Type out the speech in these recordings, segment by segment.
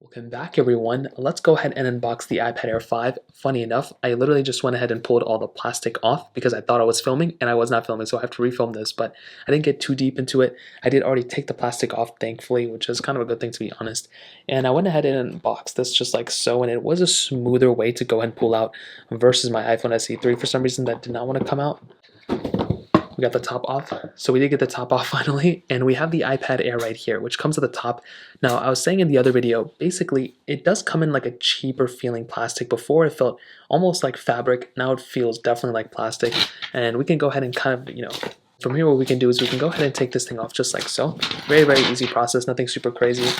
Welcome back everyone. Let's go ahead and unbox the iPad Air 5. Funny enough, I literally just went ahead and pulled all the plastic off because I thought I was filming and I was not filming, so I have to refilm this, but I didn't get too deep into it. I did already take the plastic off, thankfully, which is kind of a good thing to be honest. And I went ahead and unboxed this just like so, and it was a smoother way to go ahead and pull out versus my iPhone SE3. For some reason that did not want to come out. We got the top off. So we did get the top off finally, and we have the iPad Air right here, which comes at the top. Now, I was saying in the other video, basically, it does come in like a cheaper feeling plastic. Before it felt almost like fabric. Now it feels definitely like plastic. And we can go ahead and kind of, from here what we can do is we can go ahead and take this thing off just like so. Very, very easy process, nothing super crazy.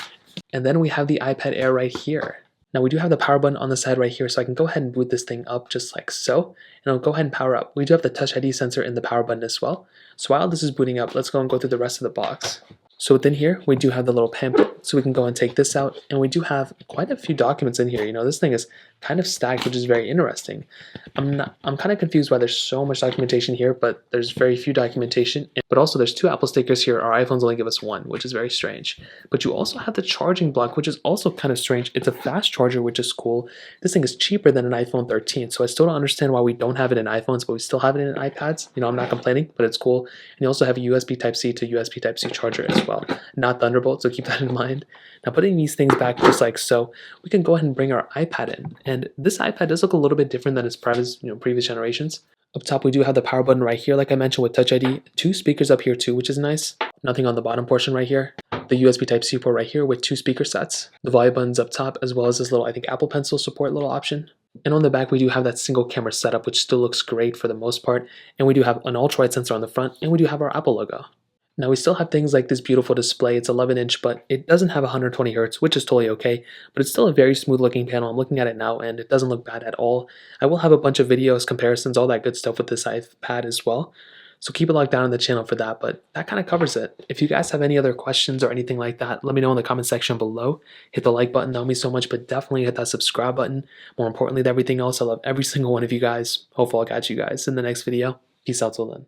And then we have the iPad Air right here. Now we do have the power button on the side right here, so I can go ahead and boot this thing up just like so, and I'll go ahead and power up. We do have the Touch ID sensor in the power button as well. So while this is booting up, let's go and go through the rest of the box. So within here, we do have the little pamphlet, so we can go and take this out, and we do have quite a few documents in here. This thing is kind of stacked, which is very interesting. I'm kind of confused why there's so much documentation here, but there's very few documentation. But also there's 2 Apple stickers here. Our iPhones only give us 1, which is very strange. But you also have the charging block, which is also kind of strange. It's a fast charger, which is cool. This thing is cheaper than an iPhone 13, so I still don't understand why we don't have it in iPhones, but we still have it in iPads. I'm not complaining, but it's cool. And you also have a USB Type-C to USB Type-C charger as well, not Thunderbolt, so keep that in mind. Now putting these things back just like so, we can go ahead and bring our iPad in. And this iPad does look a little bit different than its previous generations. Up top, we do have the power button right here, like I mentioned with Touch ID. 2 speakers up here too, which is nice. Nothing on the bottom portion right here. The USB Type-C port right here with 2 speaker sets. The volume buttons up top, as well as this little, I think, Apple Pencil support little option. And on the back, we do have that single camera setup, which still looks great for the most part. And we do have an ultra-wide sensor on the front, and we do have our Apple logo. Now we still have things like this beautiful display. It's 11-inch, but it doesn't have 120 Hz, which is totally okay. But it's still a very smooth looking panel. I'm looking at it now, and it doesn't look bad at all. I will have a bunch of videos, comparisons, all that good stuff with this iPad as well. So keep it locked down on the channel for that, but that kind of covers it. If you guys have any other questions or anything like that, let me know in the comment section below. Hit the like button, that would mean so much, but definitely hit that subscribe button. More importantly than everything else, I love every single one of you guys. Hopefully I'll catch you guys in the next video. Peace out till then.